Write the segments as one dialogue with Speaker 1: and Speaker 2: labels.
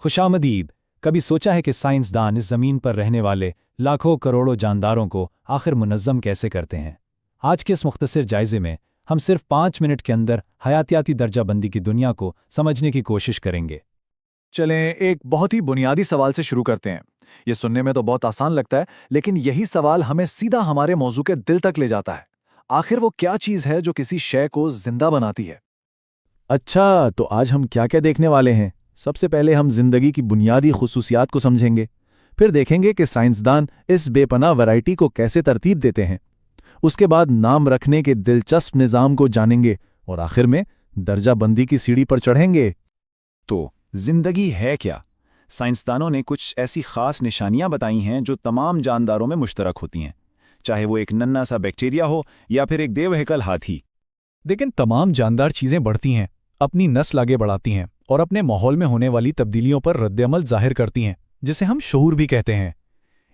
Speaker 1: खुशामदीद। कभी सोचा है कि साइंसदान इस ज़मीन पर रहने वाले लाखों करोड़ों जानदारों को आखिर मुनज़्ज़म कैसे करते हैं? आज के इस मुख्तसर जायज़े में हम सिर्फ 5 मिनट के अंदर हयातियाती दर्जाबंदी की दुनिया को समझने की कोशिश करेंगे।
Speaker 2: चलें एक बहुत ही बुनियादी सवाल से शुरू करते हैं। ये सुनने में तो बहुत आसान लगता है, लेकिन यही सवाल हमें सीधा हमारे मौजू के दिल तक ले जाता है। आखिर वो क्या चीज़ है जो किसी शय को जिंदा बनाती है?
Speaker 3: अच्छा, तो आज हम क्या क्या देखने वाले हैं? सबसे पहले हम जिंदगी की बुनियादी खुसूसियात को समझेंगे, फिर देखेंगे कि साइंसदान इस बेपनाह वैरायटी को कैसे तरतीब देते हैं। उसके बाद नाम रखने के दिलचस्प निज़ाम को जानेंगे और आखिर में दर्जाबंदी की सीढ़ी पर चढ़ेंगे।
Speaker 2: तो जिंदगी है क्या? साइंसदानों ने कुछ ऐसी खास निशानियां बताई हैं जो तमाम जानदारों में मुश्तरक होती हैं, चाहे वो एक नन्हा सा बैक्टीरिया हो या फिर एक देवहैकल हाथी।
Speaker 1: लेकिन तमाम जानदार चीज़ें बढ़ती हैं, अपनी नस्ल आगे बढ़ाती हैं और अपने माहौल में होने वाली तब्दीलियों पर रद्दअमल ज़ाहिर करती हैं, जिसे हम शऊर भी कहते हैं।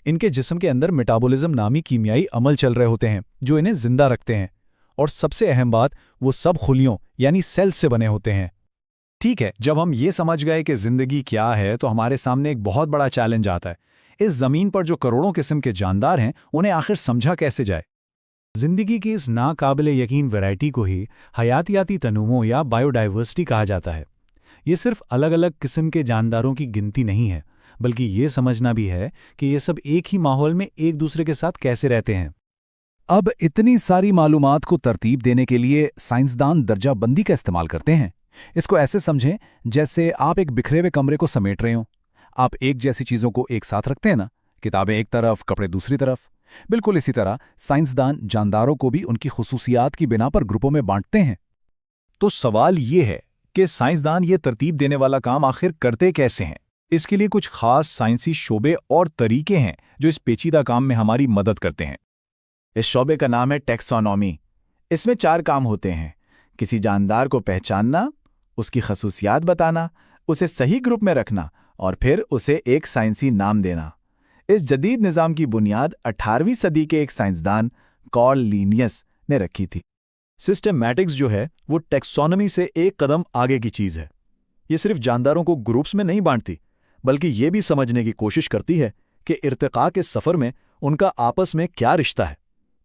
Speaker 1: इनके जिस्म के अंदर मेटाबॉलिज्म नामी कीमियाई अमल चल रहे होते हैं जो इन्हें जिंदा रखते हैं, और सबसे अहम बात, वो सब खुलियों यानी सेल्स से बने होते हैं।
Speaker 2: ठीक है, जब हम ये समझ गए कि जिंदगी क्या है तो हमारे सामने एक बहुत बड़ा चैलेंज आता है। इस जमीन पर जो करोड़ों किस्म के जानदार हैं, उन्हें आखिर समझा कैसे जाए?
Speaker 1: जिंदगी की इस नाकाबिले यकीन वैरायटी को ही हयातियाती तनूमो या बायोडाइवर्सिटी कहा जाता है। ये सिर्फ अलग अलग किस्म के जानदारों की गिनती नहीं है, बल्कि ये समझना भी है कि ये सब एक ही माहौल में एक दूसरे के साथ कैसे रहते हैं।
Speaker 2: अब इतनी सारी मालूमात को तरतीब देने के लिए साइंसदान दर्जाबंदी का इस्तेमाल करते हैं। इसको ऐसे समझें जैसे आप एक बिखरे हुए कमरे को समेट रहे हो। आप एक जैसी चीज़ों को एक साथ रखते हैं ना, किताबें एक तरफ, कपड़े दूसरी तरफ। बिल्कुल इसी तरह साइंसदान जानदारों को भी उनकी खुसूसियात की बिना पर ग्रुपों में बांटते हैं। तो सवाल ये है कि साइंसदान ये तरतीब देने वाला काम आखिर करते कैसे हैं? इसके लिए कुछ खास साइंसी शोबे और तरीके हैं जो इस पेचीदा काम में हमारी मदद करते हैं।
Speaker 3: इस शोबे का नाम है टैक्सोनॉमी। इसमें 4 काम होते हैं: किसी जानदार को पहचानना, उसकी खसूसियात बताना, उसे सही ग्रुप में रखना और फिर उसे एक साइंसी नाम देना। इस जदीद निज़ाम की बुनियाद 18वीं सदी के एक साइंसदान कार्ल लिनियस ने रखी थी।
Speaker 2: सिस्टमैटिक्स जो है वो टैक्सोनॉमी से एक कदम आगे की चीज़ है। ये सिर्फ जानदारों को ग्रुप्स में नहीं बांटती, बल्कि ये भी समझने की कोशिश करती है कि इर्तिका के सफ़र में उनका आपस में क्या रिश्ता है।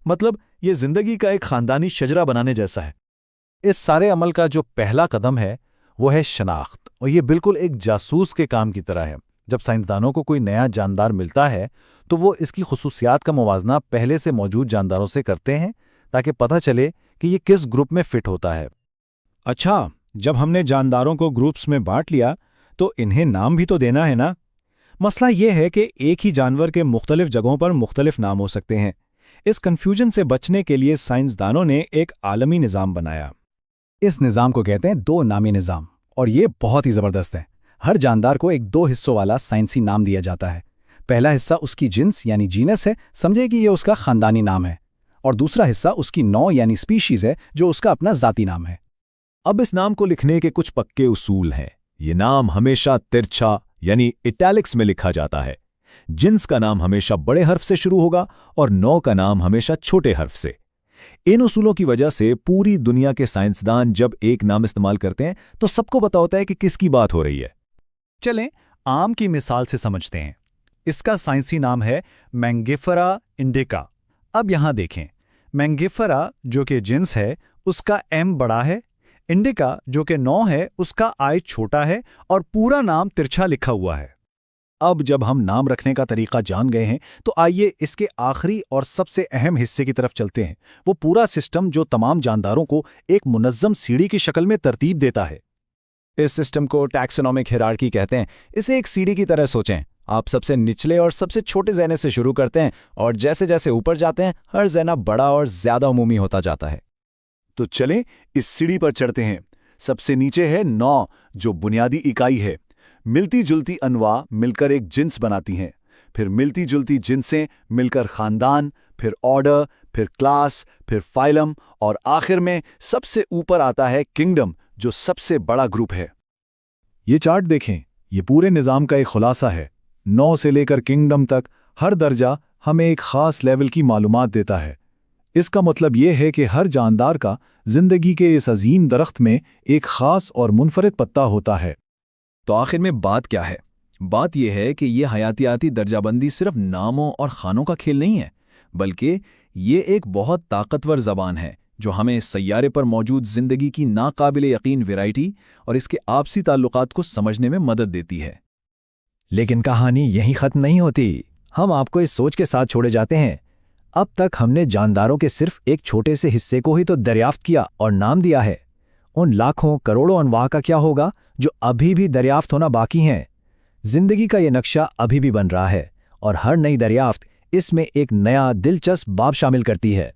Speaker 2: मतलब ये जिंदगी का एक ख़ानदानी शजरा बनाने जैसा है।
Speaker 1: इस सारे अमल का जो पहला कदम है वो है शनाख्त, और ये बिल्कुल एक जासूस के काम की तरह है। जब साइंसदानों को कोई नया जानदार मिलता है तो वो इसकी खुसूसियात का मुवाजना पहले से मौजूद जानदारों से करते हैं ताकि पता चले कि ये किस ग्रुप में फिट होता है।
Speaker 2: अच्छा, जब हमने जानदारों को ग्रुप्स में बांट लिया तो इन्हें नाम भी तो देना है ना। मसला ये है कि एक ही जानवर के मुख्तलिफ जगहों पर मुख्तलिफ नाम हो सकते हैं। इस कन्फ्यूजन से बचने के लिए साइंसदानों ने एक आलमी निज़ाम बनाया।
Speaker 1: इस निज़ाम को कहते हैं 2 नामी निज़ाम, और ये बहुत ही ज़बरदस्त है। हर जानदार को एक 2 हिस्सों वाला साइंसी नाम दिया जाता है। पहला हिस्सा उसकी जिन्स यानी जीनस है, समझे कि ये उसका ख़ानदानी नाम है, और दूसरा हिस्सा उसकी नौ यानी स्पीशीज़ है, जो उसका अपना ज़ाती नाम है।
Speaker 2: अब इस नाम को लिखने के कुछ पक्के उसूल हैं। ये नाम हमेशा तिरछा यानी इटैलिक्स में लिखा जाता है। जिन्स का नाम हमेशा बड़े हर्फ से शुरू होगा और नौ का नाम हमेशा छोटे हर्फ से। इन उसूलों की वजह से पूरी दुनिया के साइंसदान जब एक नाम इस्तेमाल करते हैं तो सबको पता होता है कि किसकी बात हो रही है।
Speaker 1: चलें आम की मिसाल से समझते हैं। इसका साइंसी नाम है मैंगिफेरा इंडिका। अब यहां देखें, मैंगिफेरा जो कि जिन्स है उसका एम बड़ा है, इंडिका जो कि 9 है उसका आई छोटा है, और पूरा नाम तिरछा लिखा हुआ है।
Speaker 2: अब जब हम नाम रखने का तरीका जान गए हैं तो आइए इसके आखिरी और सबसे अहम हिस्से की तरफ चलते हैं, वो पूरा सिस्टम जो तमाम जानदारों को एक मुनज़्ज़म सीढ़ी की शक्ल में तरतीब देता है।
Speaker 1: इस सिस्टम को टैक्सोनॉमिक हिरार्की कहते हैं। इसे एक सीढ़ी की तरह सोचें। आप सबसे निचले और सबसे छोटे ज़ैने से शुरू करते हैं, और जैसे जैसे ऊपर जाते हैं हर ज़ैना बड़ा और ज़्यादा उमूमी होता जाता है।
Speaker 2: तो चलें इस सीढ़ी पर चढ़ते हैं। सबसे नीचे है 9, जो बुनियादी इकाई है। मिलती जुलती अनवा मिलकर एक जिन्स बनाती हैं, फिर मिलती जुलती जिन्सें मिलकर खानदान, फिर ऑर्डर, फिर क्लास, फिर फाइलम, और आखिर में सबसे ऊपर आता है किंगडम, जो सबसे बड़ा ग्रुप है।
Speaker 3: ये चार्ट देखें, ये पूरे निज़ाम का एक खुलासा है। 9 से लेकर किंगडम तक हर दर्जा हमें एक ख़ास लेवल की मालूमात देता है। इसका मतलब ये है कि हर जानदार का जिंदगी के इस अजीम दरख्त में एक ख़ास और मुनफरिद पत्ता होता है।
Speaker 2: तो आखिर में बात क्या है?
Speaker 4: بات یہ ہے کہ یہ حیاتیاتی درجہ بندی صرف ناموں اور خانوں کا کھیل نہیں ہے، بلکہ یہ ایک بہت طاقتور زبان ہے جو ہمیں اس سیارے پر موجود زندگی کی ناقابل یقین ویرائٹی اور اس کے آپسی تعلقات کو سمجھنے میں مدد دیتی ہے۔
Speaker 5: لیکن کہانی یہیں ختم نہیں ہوتی۔ ہم آپ کو اس سوچ کے ساتھ چھوڑے جاتے ہیں، اب تک ہم نے جانداروں کے صرف ایک چھوٹے سے حصے کو ہی تو دریافت کیا اور نام دیا ہے۔ ان لاکھوں کروڑوں انواع کا کیا ہوگا جو ابھی بھی دریافت ہونا باقی ہیں؟ زندگی کا یہ نقشہ ابھی بھی بن رہا ہے، اور ہر نئی دریافت اس میں ایک نیا دلچسپ باب شامل کرتی ہے۔